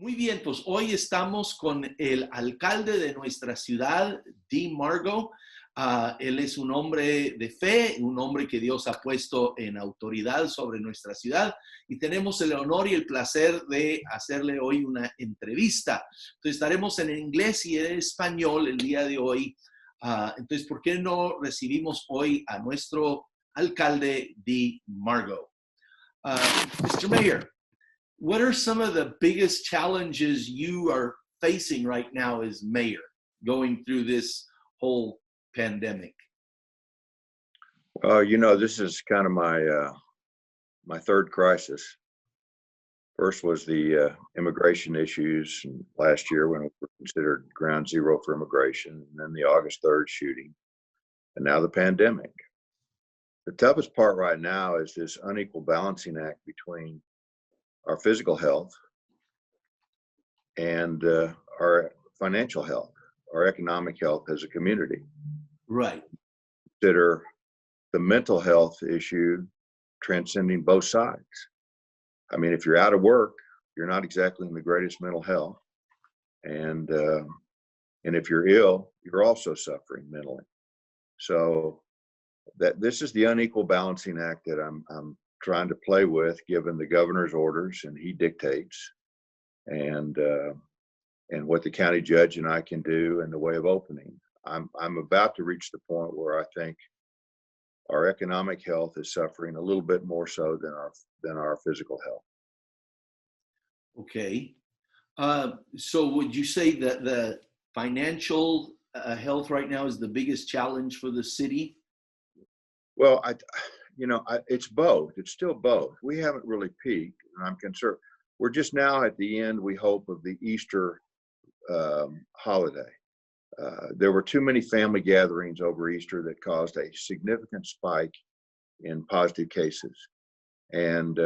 Muy bien, pues hoy estamos con el alcalde de nuestra ciudad, Dee Margo. Él es un hombre de fe, un hombre que Dios ha puesto en autoridad sobre nuestra ciudad y tenemos el honor y el placer de hacerle hoy una entrevista. Entonces estaremos en inglés y en español el día de hoy. Entonces, ¿por qué no recibimos hoy a nuestro alcalde, Dee Margo? Mr. Mayor, what are some of the biggest challenges you are facing right now as mayor going through this whole pandemic? Well, this is kind of my third crisis. First was the immigration issues last year when it was considered ground zero for immigration, and then the August 3rd shooting, and now the pandemic. The toughest part right now is this unequal balancing act between our physical health and our financial health, our economic health as a community. Right. Consider the mental health issue transcending both sides. I mean, if you're out of work, you're not exactly in the greatest mental health, and if you're ill, you're also suffering mentally. So this is the unequal balancing act that I'm trying to play with, given the governor's orders, and he dictates, and what the county judge and I can do in the way of opening. I'm about to reach the point where I think our economic health is suffering a little bit more so than our physical health. Okay. So would you say that the financial health right now is the biggest challenge for the city? Well, it's both. It's still both. We haven't really peaked, and I'm concerned. We're just now at the end, we hope, of the Easter holiday. There were too many family gatherings over Easter that caused a significant spike in positive cases. And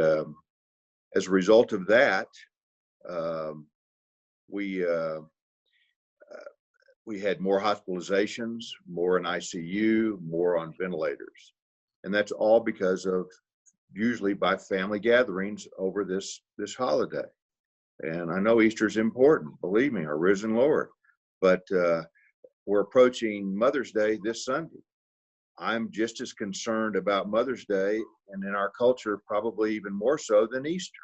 as a result of that, we had more hospitalizations, more in ICU, more on ventilators. And that's all because of usually by family gatherings over this holiday. And I know Easter's important, believe me, our risen Lord, but we're approaching Mother's Day this Sunday. I'm just as concerned about Mother's Day, and in our culture, probably even more so than Easter.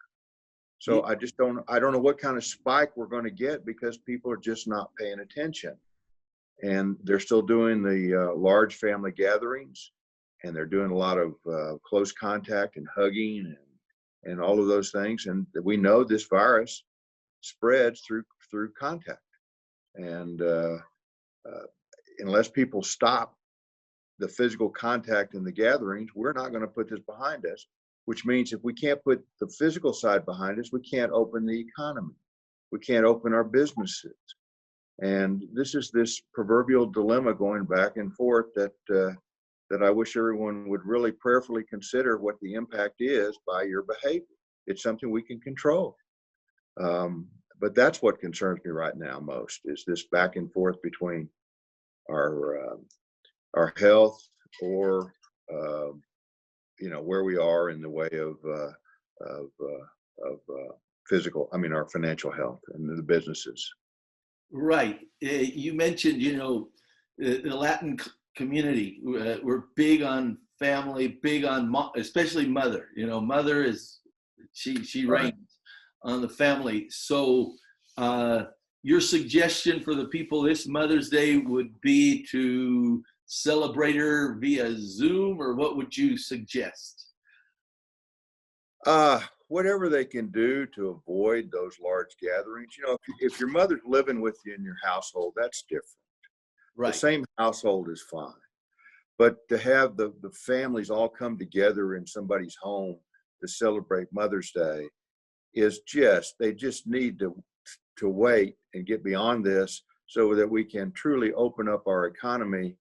So I don't know what kind of spike we're going to get because people are just not paying attention. And they're still doing the large family gatherings, and they're doing a lot of close contact and hugging and all of those things. And we know this virus spreads through contact. And unless people stop the physical contact in the gatherings, we're not going to put this behind us, which means if we can't put the physical side behind us, we can't open the economy. We can't open our businesses. And this is this proverbial dilemma going back and forth that I wish everyone would really prayerfully consider what the impact is by your behavior. It's something we can control. But that's what concerns me right now most, is this back and forth between our health or where we are in the way of physical, our financial health and the businesses. Right. You mentioned, the Latin community, we're big on family, big on especially mother. Mother is, she reigns on the family. So your suggestion for the people this Mother's Day would be to celebrate her via Zoom, or what would you suggest? Whatever they can do to avoid those large gatherings. If your mother's living with you in your household, that's different. Right. The same household is fine. But to have the families all come together in somebody's home to celebrate Mother's Day they just need to wait and get beyond this so that we can truly open up our economy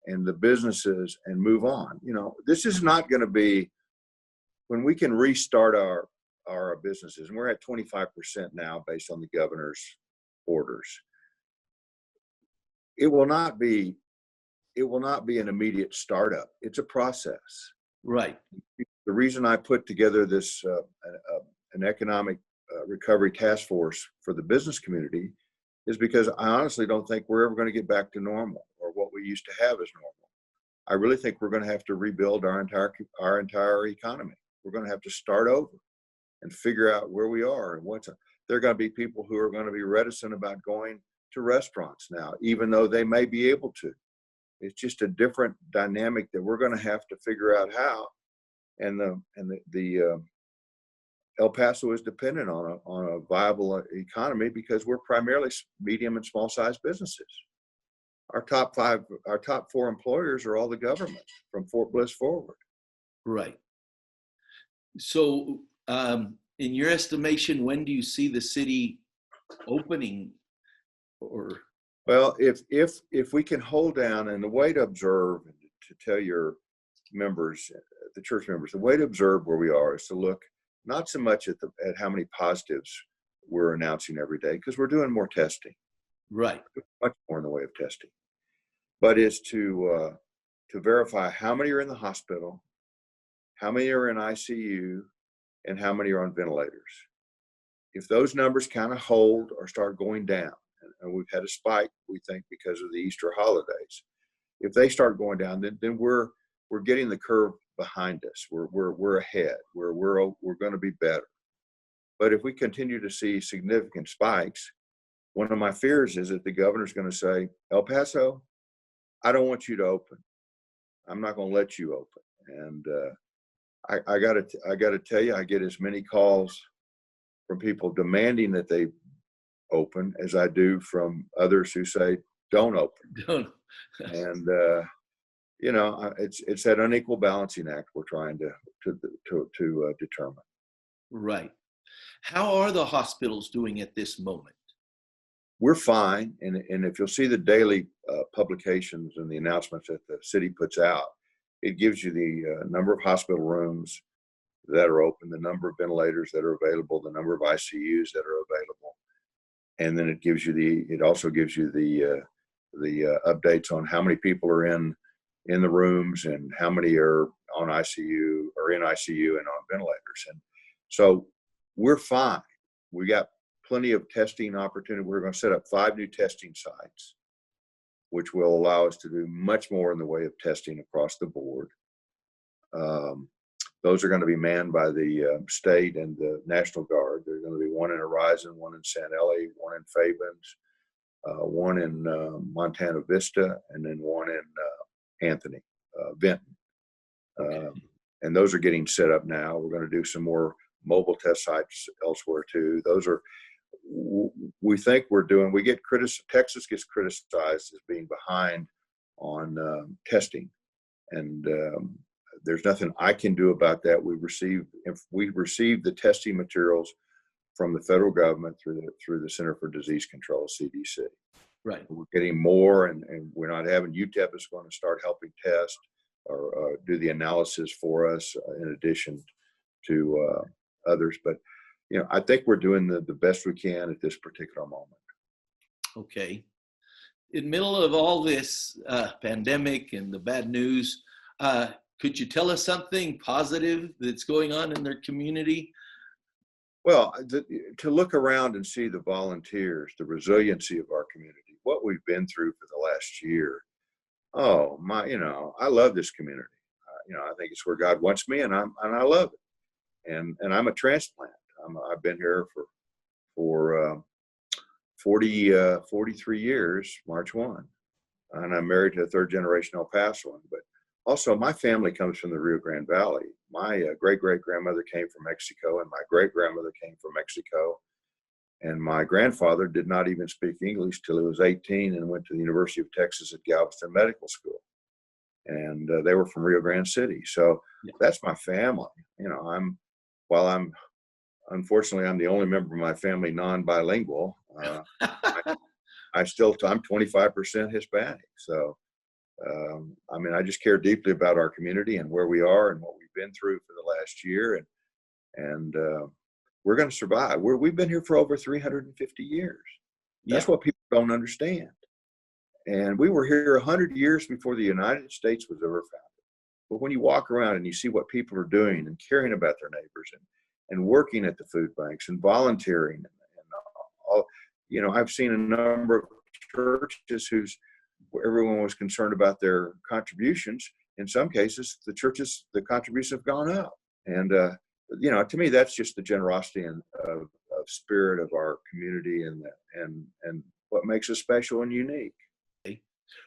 and the businesses and move on. This is not going to be when we can restart our businesses, and we're at 25% now based on the governor's orders. It will not be an immediate startup. It's a process. Right. The reason I put together this an economic recovery task force for the business community is because I honestly don't think we're ever going to get back to normal or what we used to have as normal. I really think we're going to have to rebuild our entire economy. We're going to have to start over and figure out where we are and there are going to be people who are going to be reticent about going to restaurants now, even though they may be able to. It's just a different dynamic that we're going to have to figure out how. And the El Paso is dependent on a viable economy because we're primarily medium and small sized businesses. Our top four employers are all the government from Fort Bliss forward. Right. So, in your estimation, when do you see the city opening? Or well, if we can hold down, and the way to observe and to tell your members, the church members, the way to observe where we are is to look not so much at how many positives we're announcing every day, because we're doing more testing. Right. Much more in the way of testing. But is to verify how many are in the hospital, how many are in ICU, and how many are on ventilators. If those numbers kind of hold or start going down, and we've had a spike, we think, because of the Easter holidays. If they start going down, then we're getting the curve behind us. We're ahead. We're going to be better. But if we continue to see significant spikes, one of my fears is that the governor's going to say, El Paso, I don't want you to open. I'm not going to let you open. And I got to tell you, I get as many calls from people demanding that they open as I do from others who say don't open. Don't. And it's that unequal balancing act we're trying to determine. Right. How are the hospitals doing at this moment? We're fine, and if you'll see the daily publications and the announcements that the city puts out, it gives you the number of hospital rooms that are open, the number of ventilators that are available, the number of ICUs that are available, and then it also gives you the updates on how many people are in the rooms and how many are on ICU or in ICU and on ventilators. And so we're fine. We got plenty of testing opportunity. We're going to set up 5 new testing sites, which will allow us to do much more in the way of testing across the board. Those are going to be manned by the state and the National Guard. There's going to be one in Horizon, one in San Eli, one in Fabens, one in Montana Vista, and then one in Anthony, Benton. And those are getting set up now. We're going to do some more mobile test sites elsewhere too. We think we get criticized. Texas gets criticized as being behind on testing, and there's nothing I can do about that. We received the testing materials from the federal government through the Center for Disease Control, CDC. Right. We're getting more, and we're not having UTEP is going to start helping test or do the analysis for us in addition to others. But I think we're doing the best we can at this particular moment. Okay. In the middle of all this pandemic and the bad news, could you tell us something positive that's going on in their community? Well, to look around and see the volunteers, the resiliency of our community, what we've been through for the last year. Oh my, I love this community. I think it's where God wants me, and I love it. And I'm a transplant. I've been here for 43 years, March 1, and I'm married to a third generation El Pasoan. But also, my family comes from the Rio Grande Valley. My great-great-grandmother came from Mexico, and my great-grandmother came from Mexico. And my grandfather did not even speak English till he was 18 and went to the University of Texas at Galveston Medical School. And they were from Rio Grande City. So that's my family. Unfortunately, I'm the only member of my family non-bilingual. I'm 25% Hispanic. So, I just care deeply about our community and where we are and what we've been through for the last year. And we're going to survive. We've been here for over 350 years. That's what people don't understand. And we were here 100 years before the United States was ever founded. But when you walk around and you see what people are doing and caring about their neighbors and working at the food banks and volunteering and all. I've seen a number of churches where everyone was concerned about their contributions. In some cases, the contributions have gone up. And, to me, that's just the generosity of spirit of our community and what makes us special and unique.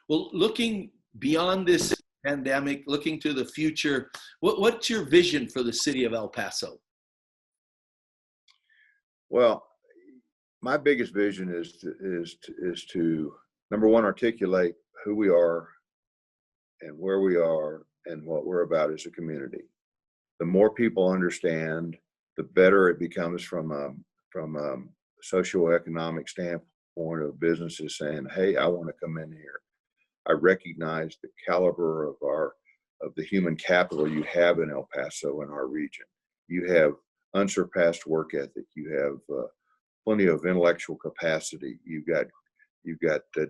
Well, looking beyond this pandemic, looking to the future, what's your vision for the city of El Paso? Well, my biggest vision is to number one, articulate who we are and where we are and what we're about as a community. The more people understand, the better it becomes from a socioeconomic standpoint of businesses saying, "Hey, I want to come in here. I recognize the caliber of the human capital you have in El Paso in our region. You have unsurpassed work ethic. You have plenty of intellectual capacity. You've got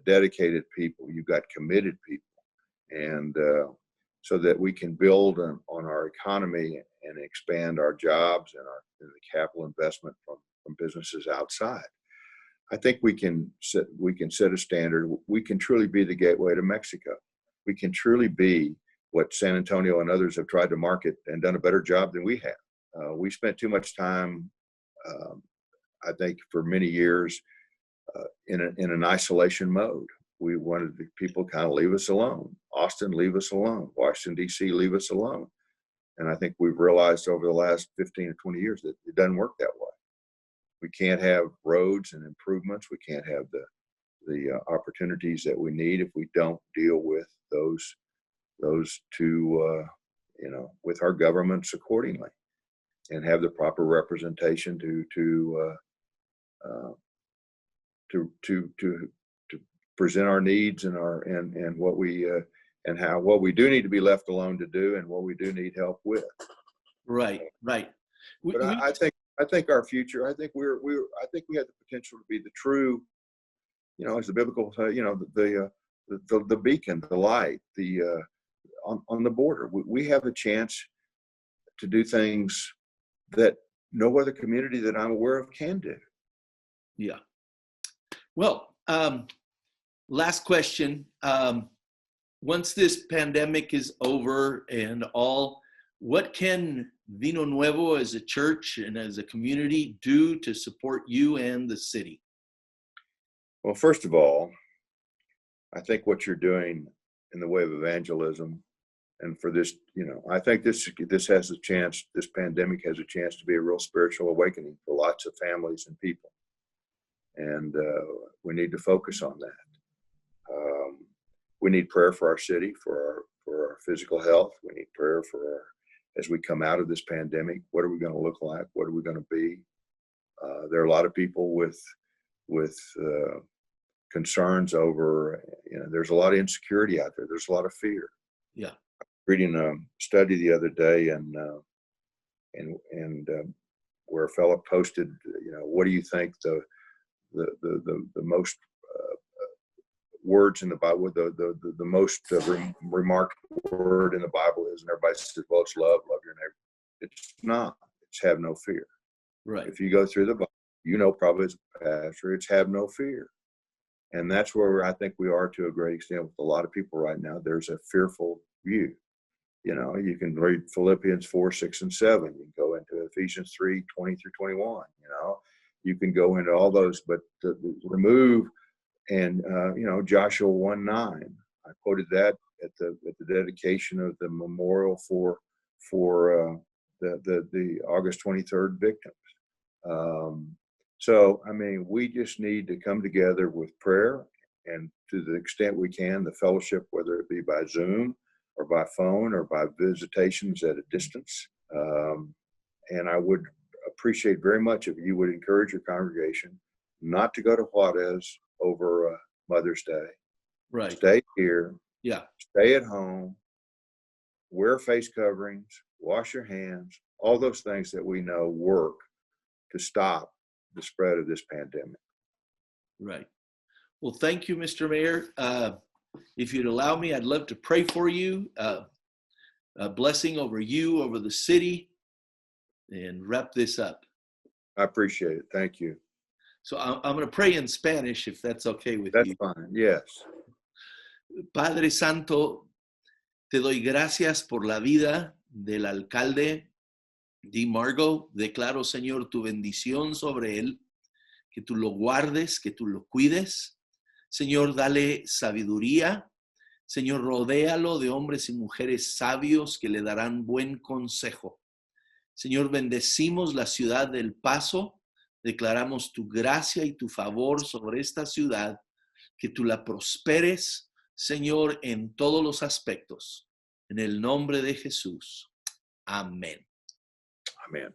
dedicated people. You've got committed people, and so that we can build on our economy and expand our jobs and the capital investment from businesses outside. I think we can set a standard. We can truly be the gateway to Mexico. We can truly be what San Antonio and others have tried to market and done a better job than we have. We spent too much time, I think, for many years in an isolation mode. We wanted the people to kind of leave us alone. Austin, leave us alone. Washington, D.C., leave us alone. And I think we've realized over the last 15 or 20 years that it doesn't work that way. We can't have roads and improvements. We can't have the opportunities that we need if we don't deal with those two, with our governments accordingly, and have the proper representation to present our needs and what we what we do need to be left alone to do and what we do need help with. Right. But I think our future. I think we have the potential to be the true, as the biblical, the beacon, the light, on the border. We have a chance to do things that no other community that I'm aware of can do. Yeah. Well, last question. Once this pandemic is over and all, what can Vino Nuevo as a church and as a community do to support you and the city? Well, first of all, I think what you're doing in the way of evangelism, and for this, I think this has a chance, this pandemic has a chance to be a real spiritual awakening for lots of families and people. And we need to focus on that. We need prayer for our city, for our physical health. We need prayer as we come out of this pandemic. What are we going to look like? What are we going to be? There are a lot of people with concerns over, there's a lot of insecurity out there. There's a lot of fear. Yeah. Reading a study the other day and where a fellow posted, what do you think the most words in the Bible, the most remarked word in the Bible is? And everybody says, well, it's love your neighbor. It's not. It's have no fear. Right. If you go through the Bible, probably as a pastor, it's have no fear. And that's where I think we are to a great extent with a lot of people right now. There's a fearful view. You can read Philippians 4, 6, and 7. You can go into Ephesians 3, 20 through 21. You can go into all those, but remove and Joshua 1:9. I quoted that at the dedication of the memorial for the August 23rd victims. So we just need to come together with prayer, and to the extent we can, the fellowship, whether it be by Zoom or by phone or by visitations at a distance. And I would appreciate very much if you would encourage your congregation not to go to Juarez over Mother's Day. Right. Stay here. Yeah. Stay at home. Wear face coverings. Wash your hands. All those things that we know work to stop the spread of this pandemic. Right. Well, thank you, Mr. Mayor. If you'd allow me, I'd love to pray for you. A blessing over you, over the city, and wrap this up. I appreciate it. Thank you. So I'm going to pray in Spanish, if that's okay with That's you. fine. Yes. Padre Santo, te doy gracias por la vida del alcalde Dee Margo. Declaro, Señor, tu bendición sobre él, que tú lo guardes, que tú lo cuides. Señor, dale sabiduría. Señor, rodéalo de hombres y mujeres sabios que le darán buen consejo. Señor, bendecimos la ciudad del Paso. Declaramos tu gracia y tu favor sobre esta ciudad, que tú la prosperes, Señor, en todos los aspectos. En el nombre de Jesús. Amén. Amen.